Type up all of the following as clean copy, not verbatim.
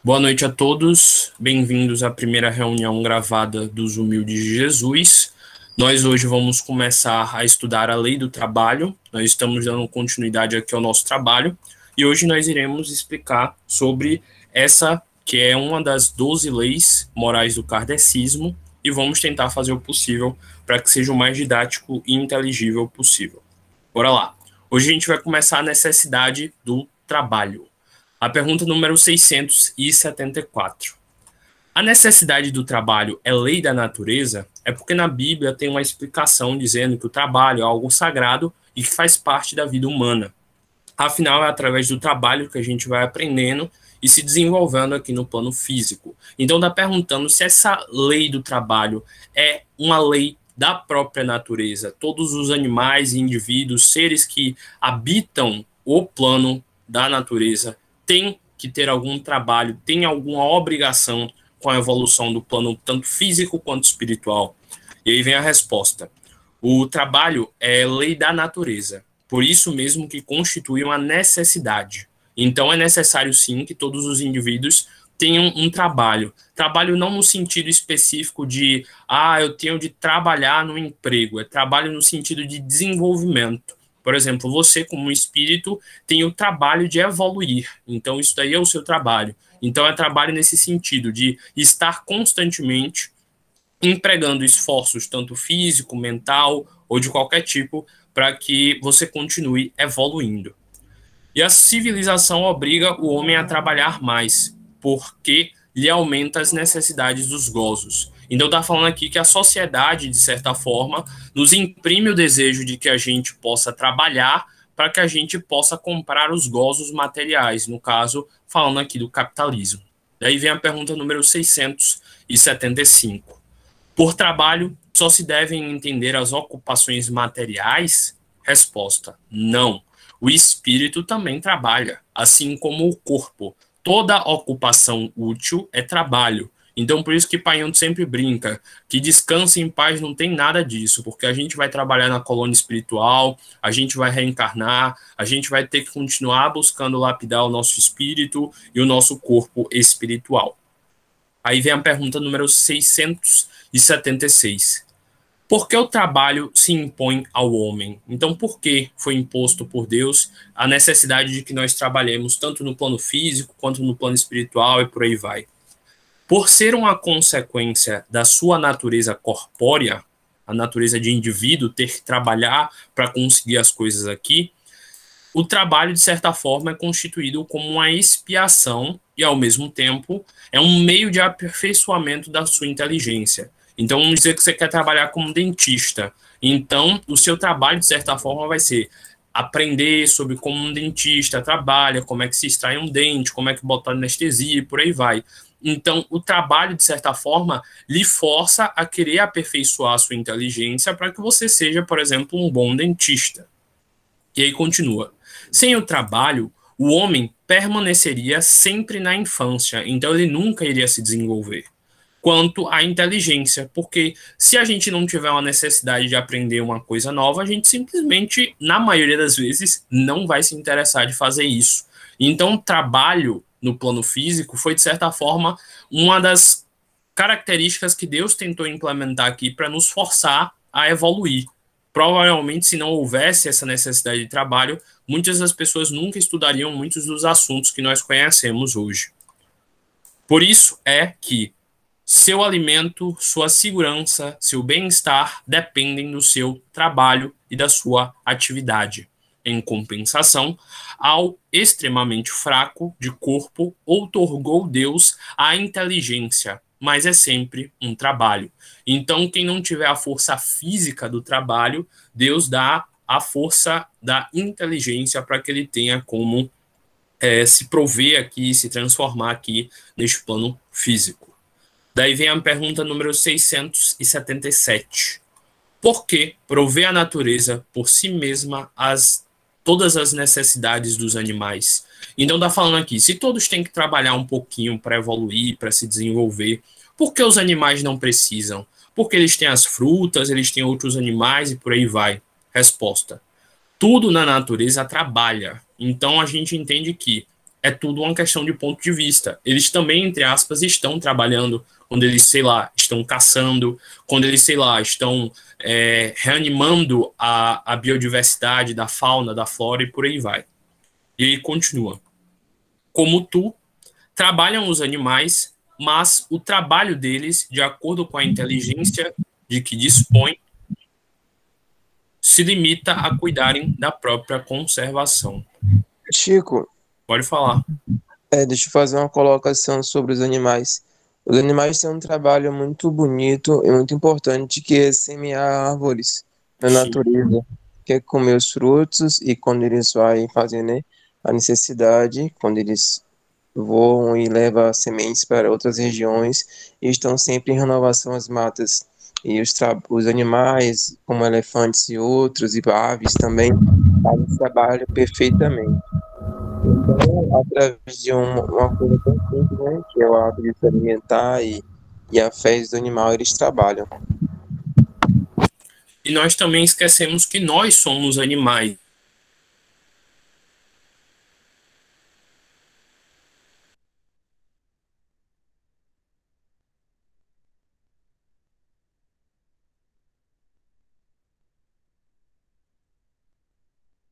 Boa noite a todos, bem-vindos à primeira reunião gravada dos Humildes de Jesus. Nós hoje vamos começar a estudar a lei do trabalho, nós estamos dando continuidade aqui ao nosso trabalho, e hoje nós iremos explicar sobre essa que é uma das 12 leis morais do kardecismo, e vamos tentar fazer o possível para que seja o mais didático e inteligível possível. Bora lá! Hoje a gente vai começar a necessidade do trabalho. A pergunta número 674. A necessidade do trabalho é lei da natureza? É porque na Bíblia tem uma explicação dizendo que o trabalho é algo sagrado e que faz parte da vida humana. Afinal, é através do trabalho que a gente vai aprendendo e se desenvolvendo aqui no plano físico. Então, está perguntando se essa lei do trabalho é uma lei da própria natureza. Todos os animais, indivíduos, seres que habitam o plano da natureza tem que ter algum trabalho, tem alguma obrigação com a evolução do plano tanto físico quanto espiritual. E aí vem a resposta. O trabalho é lei da natureza, por isso mesmo que constitui uma necessidade. Então é necessário sim que todos os indivíduos tenham um trabalho. Trabalho não no sentido específico de eu tenho de trabalhar no emprego, é trabalho no sentido de desenvolvimento. Por exemplo, você como espírito tem o trabalho de evoluir, então isso daí é o seu trabalho. Então é trabalho nesse sentido de estar constantemente empregando esforços, tanto físico, mental ou de qualquer tipo, para que você continue evoluindo. E a civilização obriga o homem a trabalhar mais, porque lhe aumenta as necessidades dos gozos. Então está falando aqui que a sociedade, de certa forma, nos imprime o desejo de que a gente possa trabalhar para que a gente possa comprar os gozos materiais, no caso, falando aqui do capitalismo. Daí vem a pergunta número 675. Por trabalho, só se devem entender as ocupações materiais? Resposta: não. O espírito também trabalha, assim como o corpo. Toda ocupação útil é trabalho. Então, por isso que Paião sempre brinca que descanse em paz não tem nada disso, porque a gente vai trabalhar na colônia espiritual, a gente vai reencarnar, a gente vai ter que continuar buscando lapidar o nosso espírito e o nosso corpo espiritual. Aí vem a pergunta número 676. Por que o trabalho se impõe ao homem? Então, por que foi imposto por Deus a necessidade de que nós trabalhemos tanto no plano físico quanto no plano espiritual e por aí vai? Por ser uma consequência da sua natureza corpórea, a natureza de indivíduo ter que trabalhar para conseguir as coisas aqui, o trabalho, de certa forma, é constituído como uma expiação e, ao mesmo tempo, é um meio de aperfeiçoamento da sua inteligência. Então, vamos dizer que você quer trabalhar como dentista. Então, o seu trabalho, de certa forma, vai ser aprender sobre como um dentista trabalha, como é que se extrai um dente, como é que bota anestesia e por aí vai. Então, o trabalho, de certa forma, lhe força a querer aperfeiçoar a sua inteligência para que você seja, por exemplo, um bom dentista. E aí continua. Sem o trabalho, o homem permaneceria sempre na infância, então ele nunca iria se desenvolver. Quanto à inteligência, porque se a gente não tiver uma necessidade de aprender uma coisa nova, a gente simplesmente, na maioria das vezes, não vai se interessar de fazer isso. Então, o trabalho no plano físico foi, de certa forma, uma das características que Deus tentou implementar aqui para nos forçar a evoluir. Provavelmente, se não houvesse essa necessidade de trabalho, muitas das pessoas nunca estudariam muitos dos assuntos que nós conhecemos hoje. Por isso é que seu alimento, sua segurança, seu bem-estar dependem do seu trabalho e da sua atividade. Em compensação, ao extremamente fraco de corpo, outorgou Deus a inteligência, mas é sempre um trabalho. Então, quem não tiver a força física do trabalho, Deus dá a força da inteligência para que ele tenha como se prover aqui, se transformar aqui neste plano físico. Daí vem a pergunta número 677. Por que prover a natureza por si mesma todas as necessidades dos animais? Então está falando aqui, se todos têm que trabalhar um pouquinho para evoluir, para se desenvolver, por que os animais não precisam? Porque eles têm as frutas, eles têm outros animais e por aí vai. Resposta: tudo na natureza trabalha. Então a gente entende que é tudo uma questão de ponto de vista. Eles também, entre aspas, estão trabalhando quando eles, sei lá, estão caçando, quando eles, sei lá, estão reanimando a biodiversidade da fauna, da flora e por aí vai. E aí continua. Como tu, trabalham os animais, mas o trabalho deles, de acordo com a inteligência de que dispõe, se limita a cuidarem da própria conservação. Chico, Pode falar. deixa eu fazer uma colocação sobre os animais. Os animais têm um trabalho muito bonito e muito importante que é semear árvores na Sim. natureza, que é comer os frutos e quando eles vão fazer, né, a necessidade, quando eles voam e levam sementes para outras regiões, e estão sempre em renovação às matas. E os animais, como elefantes e outros, e aves também, fazem esse trabalho perfeitamente. Então, através de uma coisa tão simples, né, que é o ato de se alimentar e a fé do animal, eles trabalham. E nós também esquecemos que nós somos animais.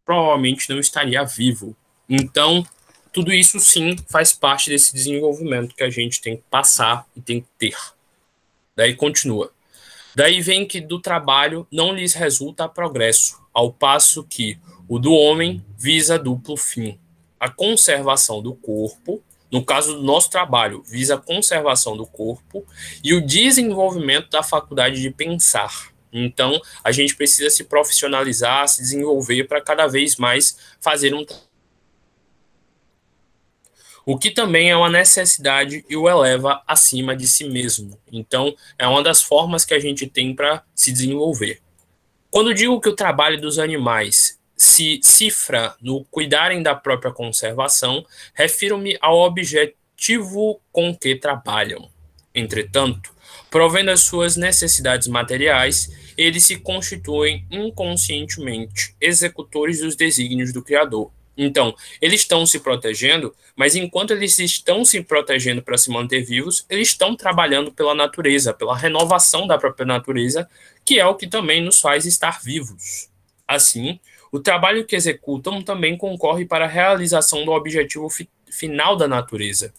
Provavelmente não estaria vivo. Então, tudo isso sim faz parte desse desenvolvimento que a gente tem que passar e tem que ter. Daí continua. Daí vem que do trabalho não lhes resulta progresso, ao passo que o do homem visa duplo fim: a conservação do corpo, no caso do nosso trabalho, visa a conservação do corpo e o desenvolvimento da faculdade de pensar. Então, a gente precisa se profissionalizar, se desenvolver para cada vez mais fazer um. O que também é uma necessidade e o eleva acima de si mesmo. Então, é uma das formas que a gente tem para se desenvolver. Quando digo que o trabalho dos animais se cifra no cuidarem da própria conservação, refiro-me ao objetivo com que trabalham. Entretanto, provendo as suas necessidades materiais, eles se constituem inconscientemente executores dos desígnios do Criador. Então, eles estão se protegendo, mas enquanto eles estão se protegendo para se manter vivos, eles estão trabalhando pela natureza, pela renovação da própria natureza, que é o que também nos faz estar vivos. Assim, o trabalho que executam também concorre para a realização do objetivo final da natureza,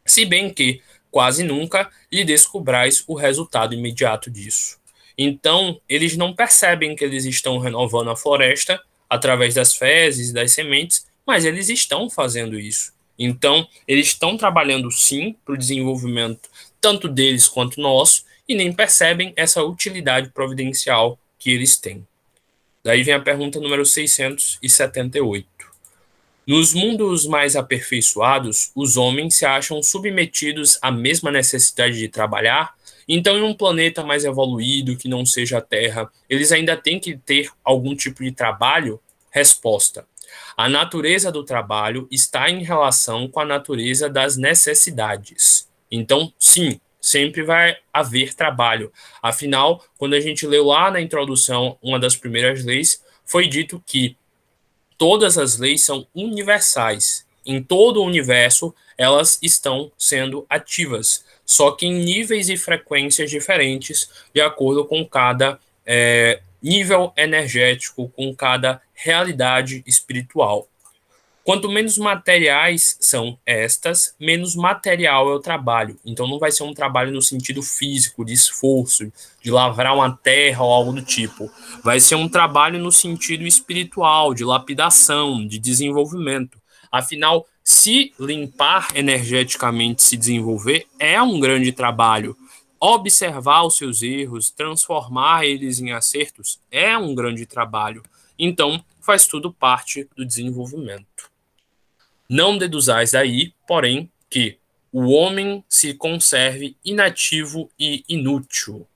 se bem que quase nunca lhe descobrais o resultado imediato disso. Então, eles não percebem que eles estão renovando a floresta através das fezes e das sementes, mas eles estão fazendo isso. Então, eles estão trabalhando sim para o desenvolvimento tanto deles quanto nosso, e nem percebem essa utilidade providencial que eles têm. Daí vem a pergunta número 678. Nos mundos mais aperfeiçoados, os homens se acham submetidos à mesma necessidade de trabalhar. Então, em um planeta mais evoluído, que não seja a Terra, eles ainda têm que ter algum tipo de trabalho? Resposta: a natureza do trabalho está em relação com a natureza das necessidades. Então, sim, sempre vai haver trabalho. Afinal, quando a gente leu lá na introdução, uma das primeiras leis, foi dito que todas as leis são universais. Em todo o universo, elas estão sendo ativas, só que em níveis e frequências diferentes, de acordo com cada nível energético, com cada realidade espiritual. Quanto menos materiais são estas, menos material é o trabalho. Então não vai ser um trabalho no sentido físico, de esforço, de lavrar uma terra ou algo do tipo. Vai ser um trabalho no sentido espiritual, de lapidação, de desenvolvimento. Afinal, se limpar energeticamente, se desenvolver, é um grande trabalho. Observar os seus erros, transformar eles em acertos, é um grande trabalho. Então, faz tudo parte do desenvolvimento. Não deduzais daí, porém, que o homem se conserve inativo e inútil.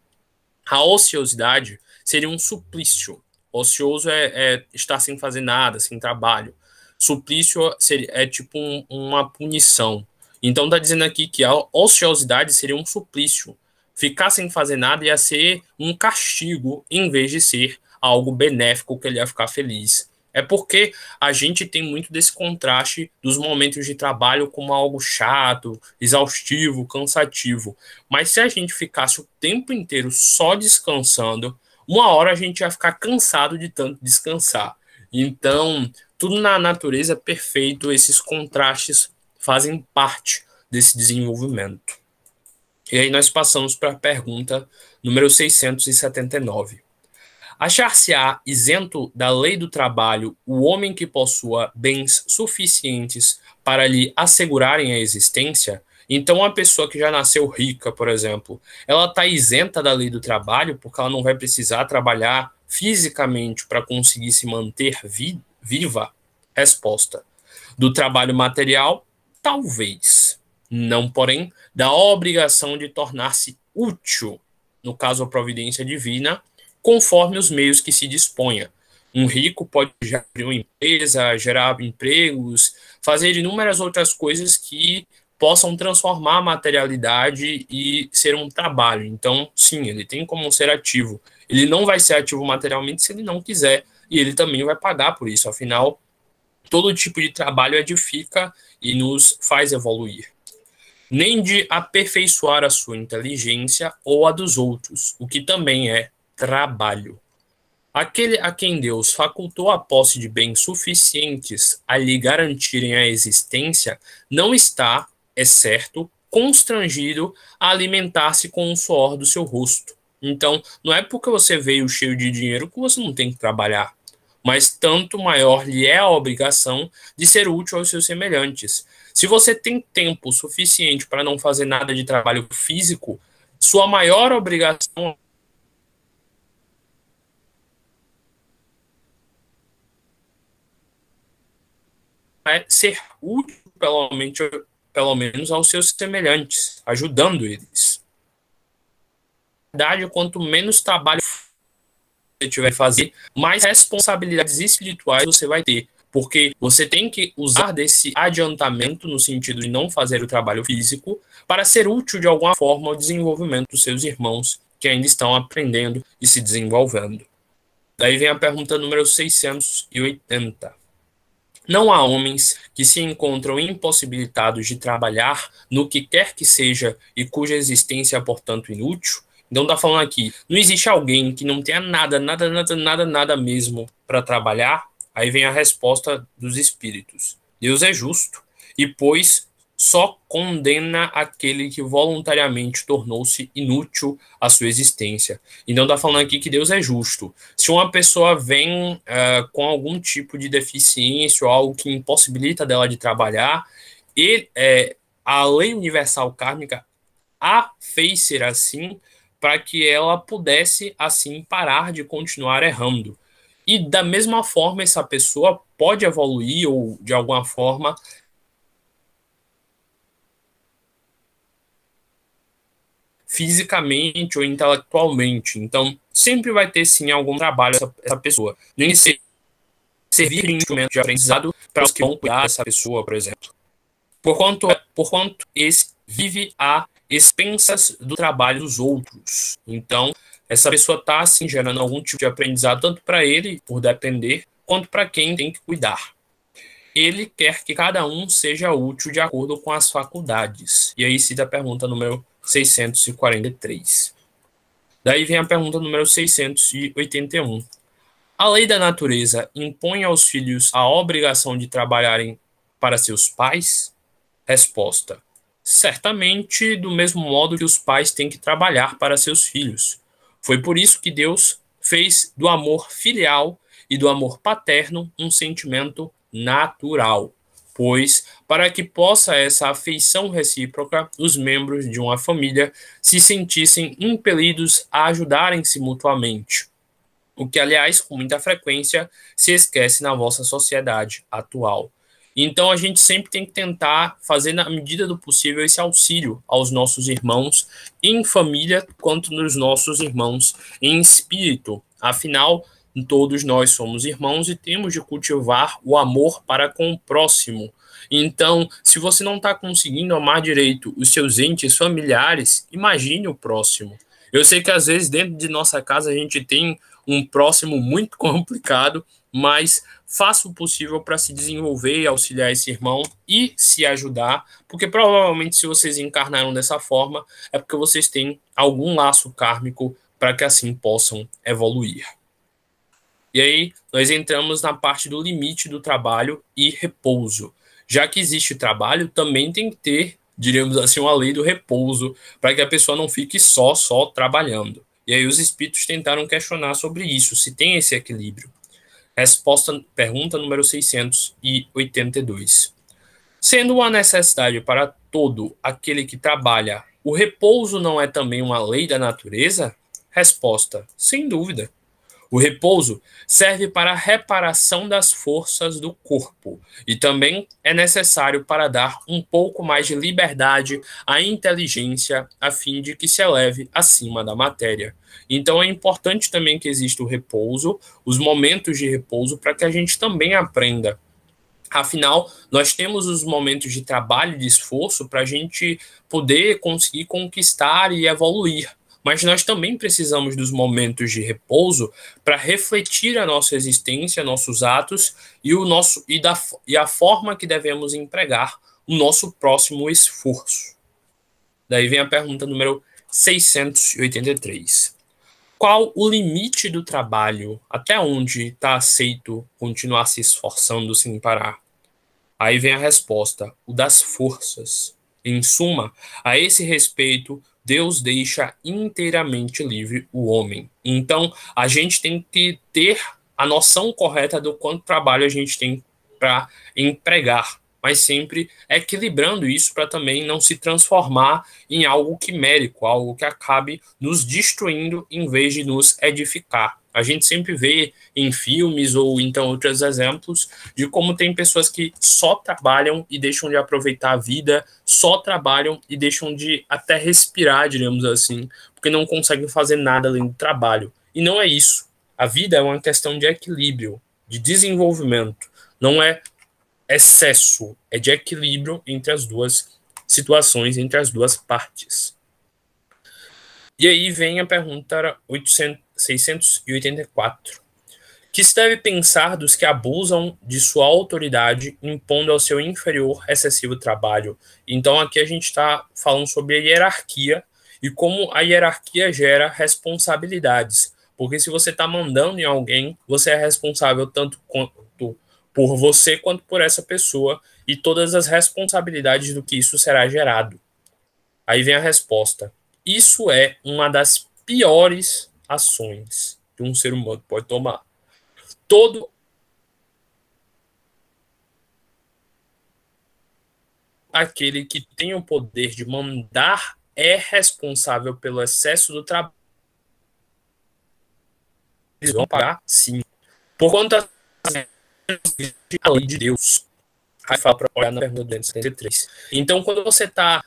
A ociosidade seria um suplício. Ocioso é estar sem fazer nada, sem trabalho. Suplício é tipo uma punição. Então está dizendo aqui que a ociosidade seria um suplício. Ficar sem fazer nada ia ser um castigo, em vez de ser algo benéfico que ele ia ficar feliz. É porque a gente tem muito desse contraste dos momentos de trabalho como algo chato, exaustivo, cansativo. Mas se a gente ficasse o tempo inteiro só descansando, uma hora a gente ia ficar cansado de tanto descansar. Então, tudo na natureza é perfeito, esses contrastes fazem parte desse desenvolvimento. E aí nós passamos para a pergunta número 679. Achar-se-á isento da lei do trabalho o homem que possua bens suficientes para lhe assegurarem a existência? Então, uma pessoa que já nasceu rica, por exemplo, ela está isenta da lei do trabalho porque ela não vai precisar trabalhar fisicamente para conseguir se manter viva? Resposta: do trabalho material, talvez. Não, porém, da obrigação de tornar-se útil, no caso a providência divina, conforme os meios que se disponha. Um rico pode abrir uma empresa, gerar empregos, fazer inúmeras outras coisas que possam transformar a materialidade e ser um trabalho. Então, sim, ele tem como ser ativo. Ele não vai ser ativo materialmente se ele não quiser, e ele também vai pagar por isso. Afinal, todo tipo de trabalho edifica e nos faz evoluir. Nem de aperfeiçoar a sua inteligência ou a dos outros, o que também é trabalho. Aquele a quem Deus facultou a posse de bens suficientes a lhe garantirem a existência não está, é certo, constrangido a alimentar-se com o suor do seu rosto. Então, não é porque você veio cheio de dinheiro que você não tem que trabalhar, mas tanto maior lhe é a obrigação de ser útil aos seus semelhantes. Se você tem tempo suficiente para não fazer nada de trabalho físico, sua maior obrigação é ser útil, pelo menos aos seus semelhantes, ajudando eles. Na verdade, quanto menos trabalho você tiver que fazer, mais responsabilidades espirituais você vai ter. Porque você tem que usar desse adiantamento, no sentido de não fazer o trabalho físico, para ser útil de alguma forma ao desenvolvimento dos seus irmãos, que ainda estão aprendendo e se desenvolvendo. Daí vem a pergunta número 680. Não há homens que se encontram impossibilitados de trabalhar no que quer que seja e cuja existência é, portanto, inútil? Então está falando aqui, não existe alguém que não tenha nada mesmo para trabalhar? Aí vem a resposta dos espíritos. Deus é justo e, pois, só condena aquele que voluntariamente tornou-se inútil a sua existência. Então está falando aqui que Deus é justo. Se uma pessoa vem com algum tipo de deficiência ou algo que impossibilita dela de trabalhar, a lei universal kármica a fez ser assim para que ela pudesse, assim, parar de continuar errando. E da mesma forma, essa pessoa pode evoluir ou, de alguma forma, fisicamente ou intelectualmente. Então, sempre vai ter, sim, algum trabalho essa pessoa. Nem servir de instrumento de aprendizado para os que vão cuidar dessa pessoa, por exemplo. Porquanto esse vive a expensas do trabalho dos outros. Então, essa pessoa está, assim, gerando algum tipo de aprendizado, tanto para ele, por depender, quanto para quem tem que cuidar. Ele quer que cada um seja útil de acordo com as faculdades. E aí cita a pergunta número 643. Daí vem a pergunta número 681. A lei da natureza impõe aos filhos a obrigação de trabalharem para seus pais? Resposta: certamente, do mesmo modo que os pais têm que trabalhar para seus filhos. Foi por isso que Deus fez do amor filial e do amor paterno um sentimento natural, pois, para que possa essa afeição recíproca, os membros de uma família se sentissem impelidos a ajudarem-se mutuamente, o que, aliás, com muita frequência, se esquece na vossa sociedade atual. Então, a gente sempre tem que tentar fazer, na medida do possível, esse auxílio aos nossos irmãos em família, quanto nos nossos irmãos em espírito. Afinal, todos nós somos irmãos e temos de cultivar o amor para com o próximo. Então, se você não está conseguindo amar direito os seus entes familiares, imagine o próximo. Eu sei que, às vezes, dentro de nossa casa, a gente tem um próximo muito complicado, mas faça o possível para se desenvolver e auxiliar esse irmão e se ajudar, porque provavelmente se vocês encarnaram dessa forma, é porque vocês têm algum laço kármico para que assim possam evoluir. E aí nós entramos na parte do limite do trabalho e repouso. Já que existe trabalho, também tem que ter, diríamos assim, uma lei do repouso, para que a pessoa não fique só trabalhando. E aí os espíritos tentaram questionar sobre isso, se tem esse equilíbrio. Resposta, pergunta número 682. Sendo uma necessidade para todo aquele que trabalha, o repouso não é também uma lei da natureza? Resposta, sem dúvida. O repouso serve para a reparação das forças do corpo e também é necessário para dar um pouco mais de liberdade à inteligência a fim de que se eleve acima da matéria. Então é importante também que exista o repouso, os momentos de repouso, para que a gente também aprenda. Afinal, nós temos os momentos de trabalho e de esforço para a gente poder conseguir conquistar e evoluir. Mas nós também precisamos dos momentos de repouso para refletir a nossa existência, nossos atos e a forma que devemos empregar o nosso próximo esforço. Daí vem a pergunta número 683. Qual o limite do trabalho? Até onde está aceito continuar se esforçando sem parar? Aí vem a resposta, o das forças. Em suma, a esse respeito, Deus deixa inteiramente livre o homem. Então, a gente tem que ter a noção correta do quanto trabalho a gente tem para empregar, mas sempre equilibrando isso para também não se transformar em algo quimérico, algo que acabe nos destruindo em vez de nos edificar. A gente sempre vê em filmes ou então outros exemplos de como tem pessoas que só trabalham e deixam de aproveitar a vida, só trabalham e deixam de até respirar, diríamos assim, porque não conseguem fazer nada além do trabalho. E não é isso. A vida é uma questão de equilíbrio, de desenvolvimento. Não é excesso, é de equilíbrio entre as duas situações, entre as duas partes. E aí vem a pergunta 684. Que se deve pensar dos que abusam de sua autoridade, impondo ao seu inferior excessivo trabalho? Então aqui a gente está falando sobre a hierarquia e como a hierarquia gera responsabilidades. Porque se você está mandando em alguém, você é responsável tanto por você quanto por essa pessoa e todas as responsabilidades do que isso será gerado. Aí vem a resposta. Isso é uma das piores ações que um ser humano pode tomar. Todo aquele que tem o poder de mandar é responsável pelo excesso do trabalho. Eles vão pagar, sim. Por conta da lei de Deus. Aí fala para olhar na pergunta 273. Então, quando você está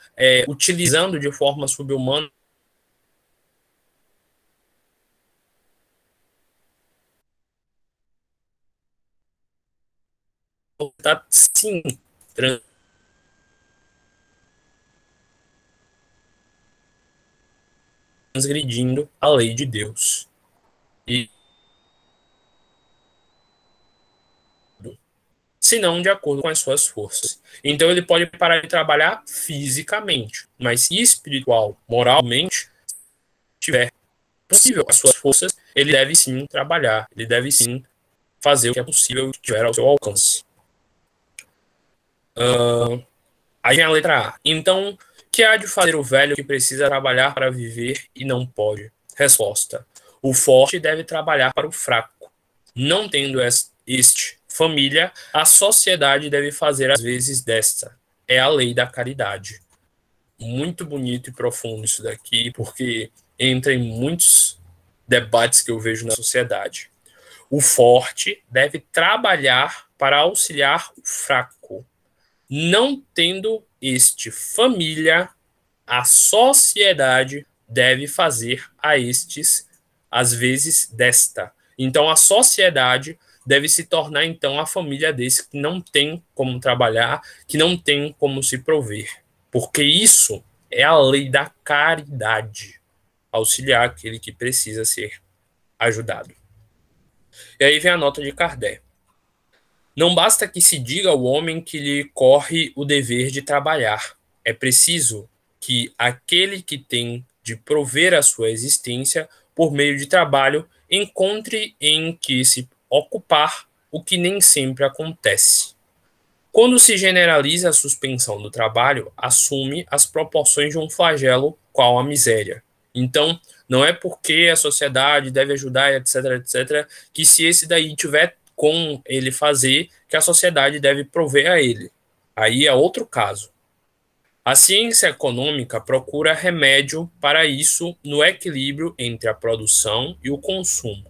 utilizando de forma subhumana, está sim transgredindo a lei de Deus. E se não de acordo com as suas forças. Então ele pode parar de trabalhar fisicamente, mas se espiritual, moralmente, tiver possível as suas forças, ele deve sim trabalhar, ele deve sim fazer o que é possível que tiver ao seu alcance. Aí vem a letra A. Então, que há de fazer o velho que precisa trabalhar para viver e não pode? Resposta. O forte deve trabalhar para o fraco. Não tendo este família, a sociedade deve fazer às vezes desta. É a lei da caridade. Muito bonito e profundo isso daqui, porque entra em muitos debates que eu vejo na sociedade. O forte deve trabalhar para auxiliar o fraco. Não tendo este família, a sociedade deve fazer a estes, às vezes, desta. Então, a sociedade deve se tornar, então, a família desse que não tem como trabalhar, que não tem como se prover. Porque isso é a lei da caridade. Auxiliar aquele que precisa ser ajudado. E aí vem a nota de Kardec. Não basta que se diga ao homem que lhe corre o dever de trabalhar. É preciso que aquele que tem de prover a sua existência por meio de trabalho encontre em que se ocupar, o que nem sempre acontece. Quando se generaliza a suspensão do trabalho, assume as proporções de um flagelo qual a miséria. Então, não é porque a sociedade deve ajudar, etc, etc, que se esse daí tiver com ele fazer, que a sociedade deve prover a ele. Aí é outro caso. A ciência econômica procura remédio para isso no equilíbrio entre a produção e o consumo.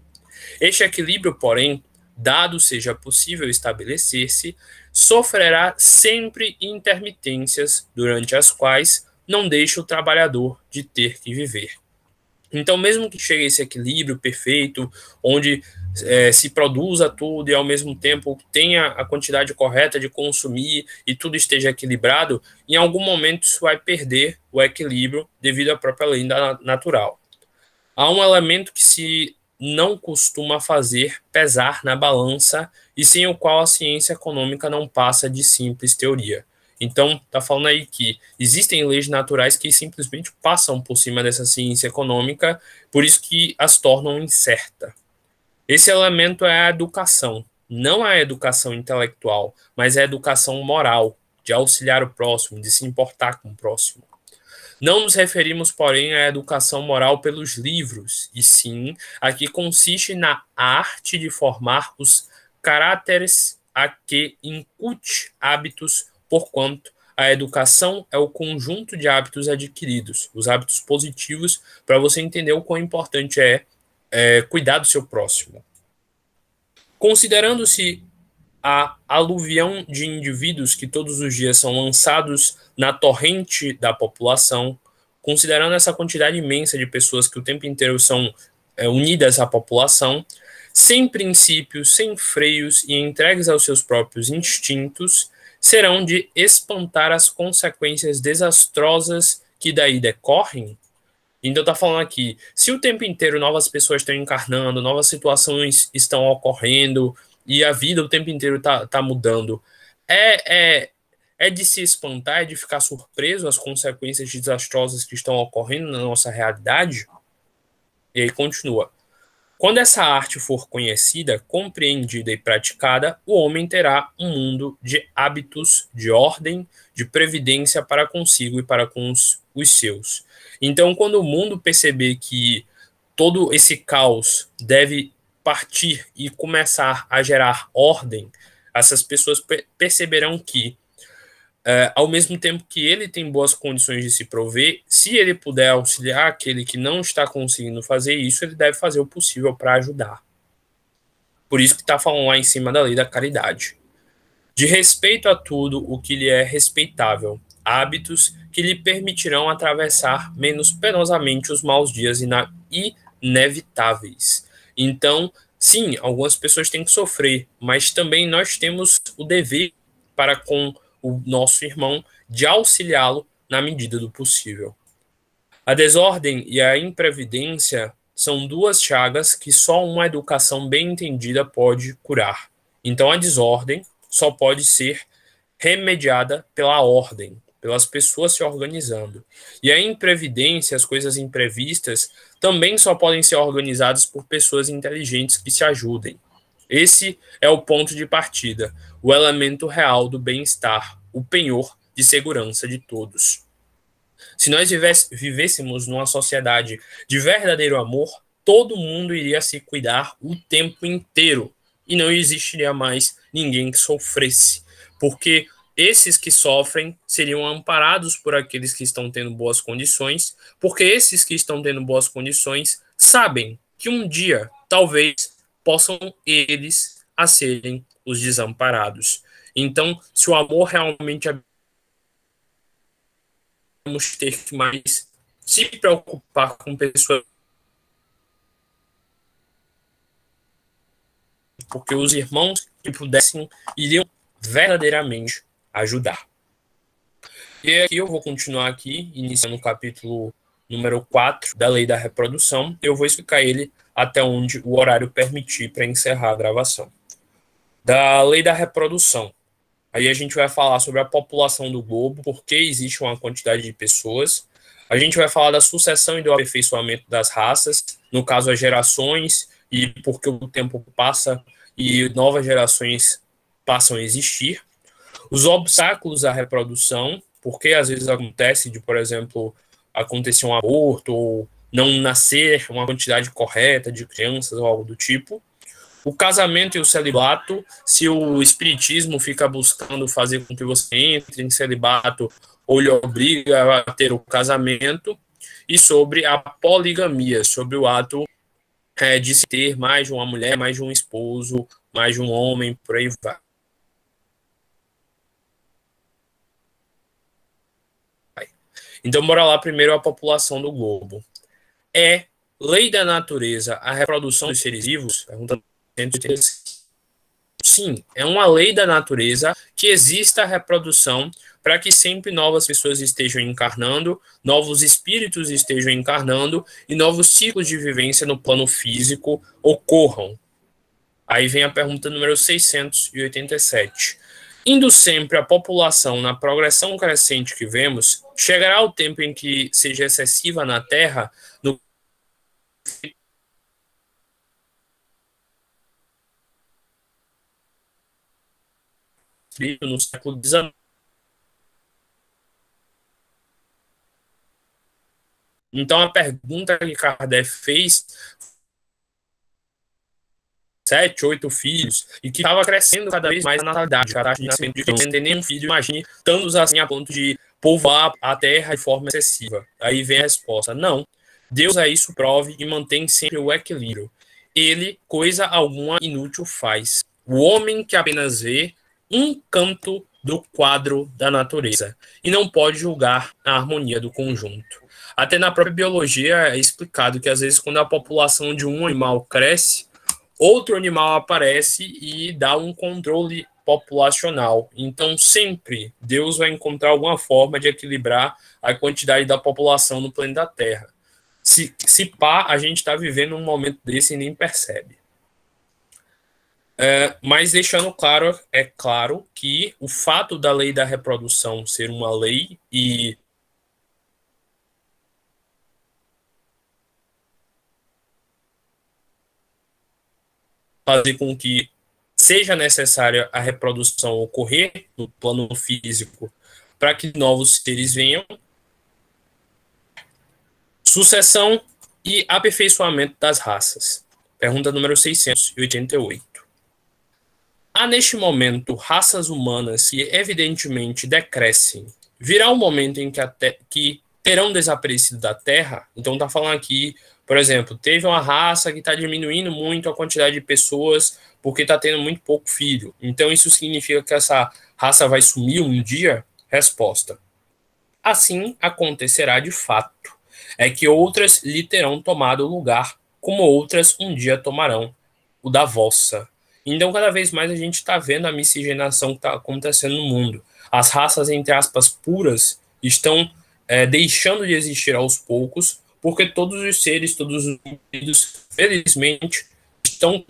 Este equilíbrio, porém, dado seja possível estabelecer-se, sofrerá sempre intermitências durante as quais não deixa o trabalhador de ter que viver. Então, mesmo que chegue a esse equilíbrio perfeito, onde se produza tudo e ao mesmo tempo tenha a quantidade correta de consumir e tudo esteja equilibrado, em algum momento isso vai perder o equilíbrio devido à própria lei natural. Há um elemento que se não costuma fazer pesar na balança e sem o qual a ciência econômica não passa de simples teoria. Então, está falando aí que existem leis naturais que simplesmente passam por cima dessa ciência econômica, por isso que as tornam incerta. Esse elemento é a educação, não a educação intelectual, mas a educação moral, de auxiliar o próximo, de se importar com o próximo. Não nos referimos, porém, à educação moral pelos livros, e sim a que consiste na arte de formar os caráteres a que incute hábitos, porquanto a educação é o conjunto de hábitos adquiridos, os hábitos positivos, para você entender o quão importante é cuidar do seu próximo. Considerando-se a aluvião de indivíduos que todos os dias são lançados na torrente da população, considerando essa quantidade imensa de pessoas que o tempo inteiro são unidas à população, sem princípios, sem freios e entregues aos seus próprios instintos, serão de espantar as consequências desastrosas que daí decorrem. Então tá falando aqui, se o tempo inteiro novas pessoas estão encarnando, novas situações estão ocorrendo e a vida o tempo inteiro tá mudando, é de se espantar, é de ficar surpreso às consequências desastrosas que estão ocorrendo na nossa realidade? E aí continua. Quando essa arte for conhecida, compreendida e praticada, o homem terá um mundo de hábitos, de ordem, de previdência para consigo e para com os seus. Então, quando o mundo perceber que todo esse caos deve partir e começar a gerar ordem, essas pessoas perceberão que, ao mesmo tempo que ele tem boas condições de se prover, se ele puder auxiliar aquele que não está conseguindo fazer isso, ele deve fazer o possível para ajudar. Por isso que está falando lá em cima da lei da caridade. De respeito a tudo o que lhe é respeitável, hábitos que lhe permitirão atravessar menos penosamente os maus dias inevitáveis. Então, sim, algumas pessoas têm que sofrer, mas também nós temos o dever para com o nosso irmão de auxiliá-lo na medida do possível. A desordem e a imprevidência são duas chagas que só uma educação bem entendida pode curar. Então, a desordem só pode ser remediada pela ordem, pelas pessoas se organizando. E a imprevidência, as coisas imprevistas, também só podem ser organizadas por pessoas inteligentes que se ajudem. Esse é o ponto de partida, o elemento real do bem-estar, o penhor de segurança de todos. Se nós vivêssemos numa sociedade de verdadeiro amor, todo mundo iria se cuidar o tempo inteiro e não existiria mais ninguém que sofresse, porque esses que sofrem seriam amparados por aqueles que estão tendo boas condições, porque esses que estão tendo boas condições sabem que um dia, talvez, possam eles a serem os desamparados. Então, se o amor realmente vamos ter que mais se preocupar com pessoas, porque os irmãos que pudessem iriam verdadeiramente ajudar. E aqui eu vou continuar aqui, iniciando o capítulo número 4 da Lei da Reprodução. Eu vou explicar ele até onde o horário permitir para encerrar a gravação. da lei da reprodução. Aí a gente vai falar sobre a população do globo, por que existe uma quantidade de pessoas. A gente vai falar da sucessão e do aperfeiçoamento das raças, no caso as gerações, e porque o tempo passa e novas gerações passam a existir. Os obstáculos à reprodução, porque às vezes acontece de, por exemplo, acontecer um aborto ou não nascer uma quantidade correta de crianças ou algo do tipo. O casamento e o celibato, se o espiritismo fica buscando fazer com que você entre em celibato ou lhe obriga a ter o casamento, e sobre a poligamia, sobre o ato de se ter mais de uma mulher, mais de um esposo, mais de um homem, por aí vai. Então, bora lá primeiro a população do globo. É lei da natureza a reprodução dos seres vivos? Pergunta 186. Sim, é uma lei da natureza que exista a reprodução para que sempre novas pessoas estejam encarnando, novos espíritos estejam encarnando e novos ciclos de vivência no plano físico ocorram. Aí vem a pergunta número 687. Indo sempre a população na progressão crescente que vemos, chegará o tempo em que seja excessiva na Terra, no século XIX. Então, a pergunta que Kardec fez, 7, 8 filhos, e que estava crescendo cada vez mais a natalidade, a taxa de nascimento de criança, não tem nenhum filho, imagine, tantos assim a ponto de povoar a terra de forma excessiva. Aí vem a resposta, não. Deus a isso prove e mantém sempre o equilíbrio. Ele, coisa alguma inútil faz. O homem que apenas vê um canto do quadro da natureza e não pode julgar a harmonia do conjunto. Até na própria biologia é explicado que às vezes quando a população de um animal cresce, outro animal aparece e dá um controle populacional. Então, sempre Deus vai encontrar alguma forma de equilibrar a quantidade da população no planeta Terra. Se pá, a gente está vivendo um momento desse e nem percebe. Mas deixando claro, é claro que o fato da lei da reprodução ser uma lei e fazer com que seja necessária a reprodução ocorrer no plano físico para que novos seres venham, sucessão e aperfeiçoamento das raças. Pergunta número 688. Há neste momento raças humanas que evidentemente decrescem. Virá um momento em que terão desaparecido da Terra? Então está falando aqui, por exemplo, teve uma raça que está diminuindo muito a quantidade de pessoas porque está tendo muito pouco filho. Então isso significa que essa raça vai sumir um dia? Resposta. Assim acontecerá de fato. É que outras lhe terão tomado o lugar, como outras um dia tomarão o da vossa. Então, cada vez mais a gente está vendo a miscigenação que está acontecendo no mundo. As raças, entre aspas, puras estão deixando de existir aos poucos, porque todos os seres, todos os indivíduos, felizmente, estão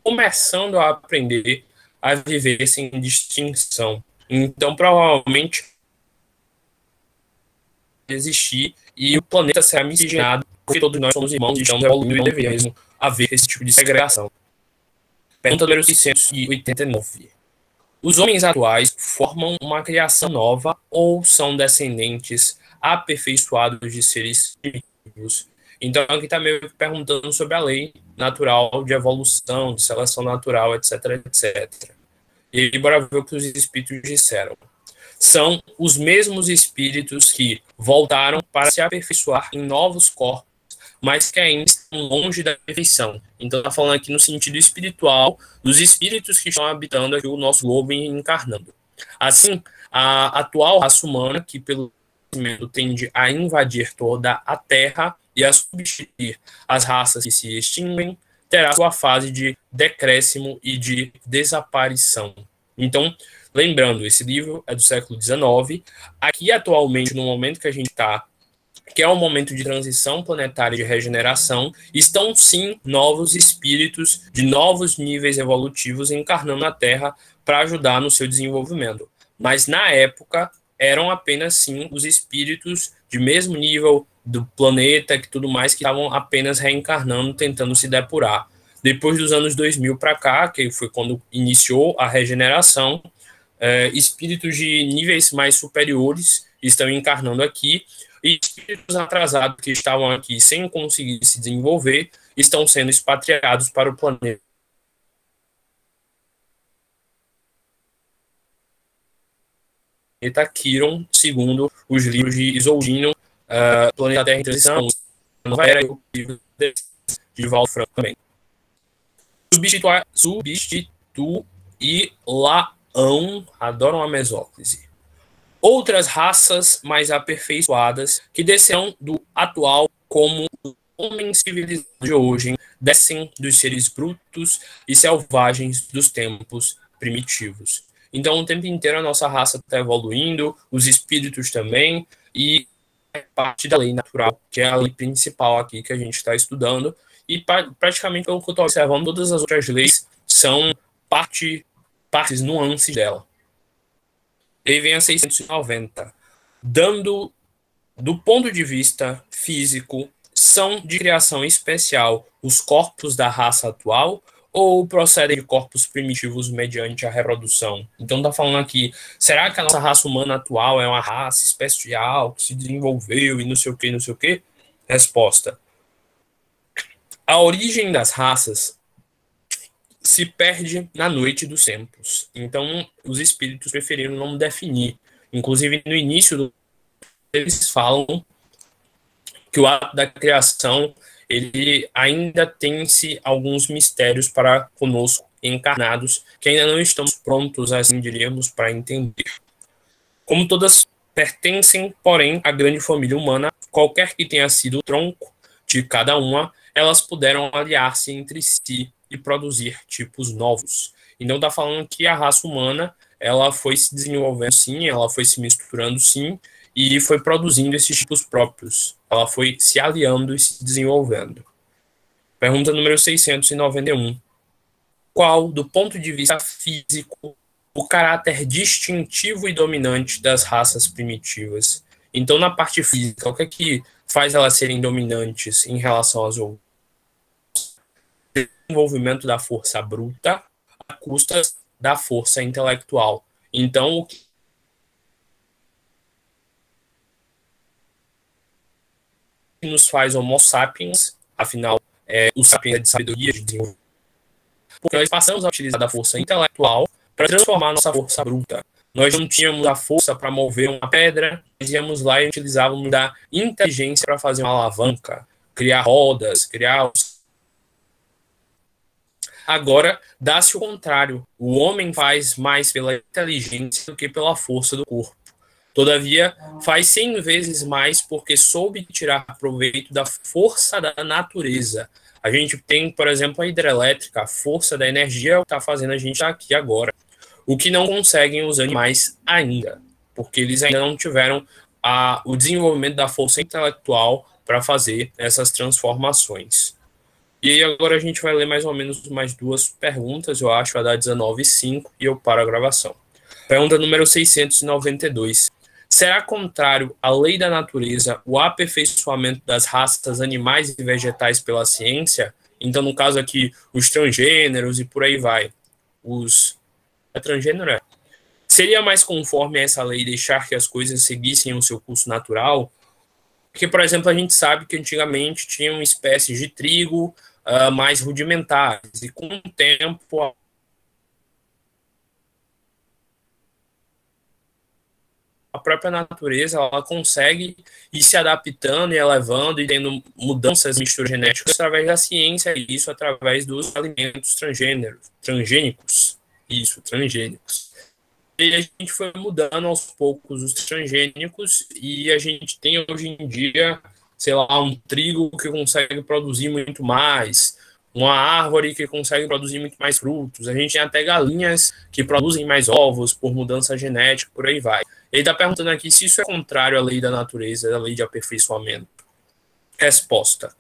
começando a aprender a viver sem distinção. Então, provavelmente, existir e o planeta será miscigenado, porque todos nós somos irmãos e estamos evoluindo e não deveria mesmo haver esse tipo de segregação. Pergunta número 689. Os homens atuais formam uma criação nova ou são descendentes aperfeiçoados de seres primitivos? Então, aqui está meio que perguntando sobre a lei natural de evolução, de seleção natural, etc, etc. E bora ver o que os espíritos disseram. São os mesmos espíritos que voltaram para se aperfeiçoar em novos corpos, mas que ainda estão longe da perfeição. Então, está falando aqui no sentido espiritual, dos espíritos que estão habitando aqui o nosso globo e encarnando. Assim, a atual raça humana, que pelo conhecimento tende a invadir toda a Terra e a substituir as raças que se extinguem, terá sua fase de decréscimo e de desaparição. Então, lembrando, esse livro é do século XIX. Aqui, atualmente, no momento que a gente está, que é um momento de transição planetária de regeneração, estão sim novos espíritos de novos níveis evolutivos encarnando na Terra para ajudar no seu desenvolvimento. Mas na época eram apenas sim os espíritos de mesmo nível do planeta que tudo mais que estavam apenas reencarnando, tentando se depurar. Depois dos anos 2000 para cá, que foi quando iniciou a regeneração, espíritos de níveis mais superiores estão encarnando aqui, e espíritos atrasados que estavam aqui sem conseguir se desenvolver estão sendo expatriados para o planeta Quiron, segundo os livros de Isoldino, Planeta Terra em Transição, Nova Era de Valfran também. Substituilaão, adoram a mesóclise. Outras raças mais aperfeiçoadas que descerão do atual como homens civilizados de hoje, descem dos seres brutos e selvagens dos tempos primitivos. Então, o tempo inteiro a nossa raça está evoluindo, os espíritos também, e é parte da lei natural, que é a lei principal aqui que a gente está estudando, e praticamente, pelo que eu estou observando, todas as outras leis são partes nuances dela. Aí vem a 690. Dando, do ponto de vista físico, são de criação especial os corpos da raça atual ou procedem de corpos primitivos mediante a reprodução? Então está falando aqui, será que a nossa raça humana atual é uma raça especial que se desenvolveu e não sei o que, não sei o que? Resposta. A origem das raças se perde na noite dos tempos. Então, os espíritos preferiram não definir. Inclusive, no início, eles falam que o ato da criação, ele ainda tem-se alguns mistérios para conosco encarnados, que ainda não estamos prontos, assim diríamos, para entender. Como todas pertencem, porém, à grande família humana, qualquer que tenha sido o tronco de cada uma, elas puderam aliar-se entre si e produzir tipos novos. Então está falando que a raça humana ela foi se desenvolvendo sim, ela foi se misturando sim, e foi produzindo esses tipos próprios. Ela foi se aliando e se desenvolvendo. Pergunta número 691. Qual, do ponto de vista físico, o caráter distintivo e dominante das raças primitivas? Então, na parte física, o que é que faz elas serem dominantes em relação às outras? Desenvolvimento da força bruta a custas da força intelectual. Então, o que nos faz Homo sapiens, afinal, o sapiens é de sabedoria, de desenvolvimento, porque nós passamos a utilizar a força intelectual para transformar a nossa força bruta. Nós não tínhamos a força para mover uma pedra, nós íamos lá e utilizávamos da inteligência para fazer uma alavanca, criar rodas, criar... Agora, dá-se o contrário. O homem faz mais pela inteligência do que pela força do corpo. Todavia, faz 100 vezes mais porque soube tirar proveito da força da natureza. A gente tem, por exemplo, a hidrelétrica, a força da energia está fazendo a gente estar aqui agora. O que não conseguem os animais ainda, porque eles ainda não tiveram o desenvolvimento da força intelectual para fazer essas transformações. E aí agora a gente vai ler mais ou menos mais duas perguntas, eu acho, a da 19:5, e eu paro a gravação. Pergunta número 692. Será contrário à lei da natureza o aperfeiçoamento das raças animais e vegetais pela ciência? Então, no caso aqui, os transgêneros e por aí vai. Transgênero seria mais conforme a essa lei deixar que as coisas seguissem o seu curso natural? Porque, por exemplo, a gente sabe que antigamente tinham espécies de trigo mais rudimentares, e com o tempo a própria natureza ela consegue ir se adaptando e elevando e tendo mudanças, misturas genéticas através da ciência, e isso através dos alimentos transgênicos. E a gente foi mudando aos poucos os transgênicos, e a gente tem hoje em dia, sei lá, um trigo que consegue produzir muito mais, uma árvore que consegue produzir muito mais frutos, a gente tem até galinhas que produzem mais ovos por mudança genética, por aí vai. Ele está perguntando aqui se isso é contrário à lei da natureza, à lei de aperfeiçoamento. Resposta: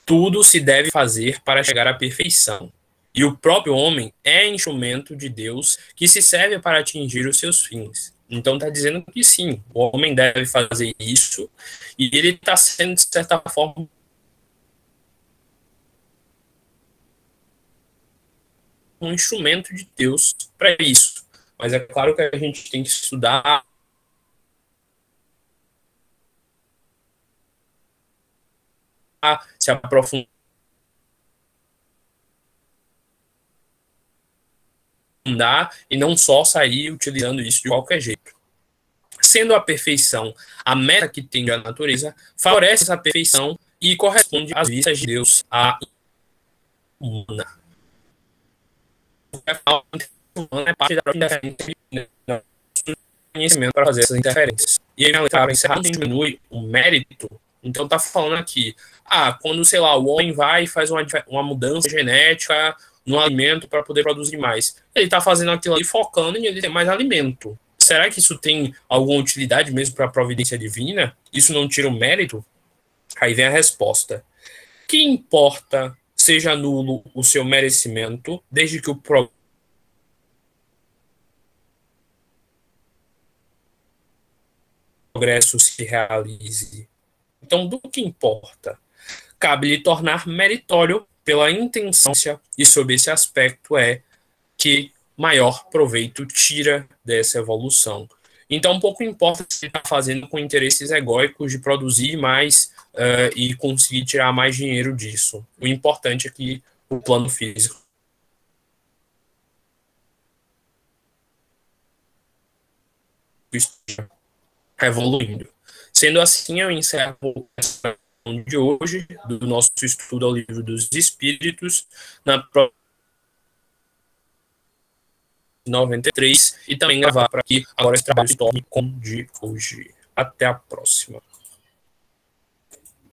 tudo se deve fazer para chegar à perfeição. E o próprio homem é instrumento de Deus que se serve para atingir os seus fins. Então está dizendo que sim, o homem deve fazer isso, e ele está sendo, de certa forma, um instrumento de Deus para isso. Mas é claro que a gente tem que estudar, se aprofundar e não só sair utilizando isso de qualquer jeito. Sendo a perfeição a meta que tem a natureza, favorece essa perfeição e corresponde às vistas de Deus, à humana. É parte da conhecimento para fazer essas interferências. E aí, para encerrar, diminui o mérito. Então, tá falando aqui, quando, sei lá, o homem vai e faz uma mudança genética no alimento para poder produzir mais. Ele tá fazendo aquilo ali focando em ele ter mais alimento. Será que isso tem alguma utilidade mesmo para a providência divina? Isso não tira o mérito? Aí vem a resposta. Que importa seja nulo o seu merecimento, desde que o progresso se realize. Então, do que importa? Cabe-lhe tornar meritório pela intenção, e sob esse aspecto é que maior proveito tira dessa evolução. Então, pouco importa se ele está fazendo com interesses egóicos de produzir mais e conseguir tirar mais dinheiro disso. O importante é que o plano físico esteja evoluindo. Sendo assim, eu encerro a sessão de hoje do nosso estudo ao Livro dos Espíritos, na 93, e também gravar para que agora esse trabalho se torne como de hoje. Até a próxima.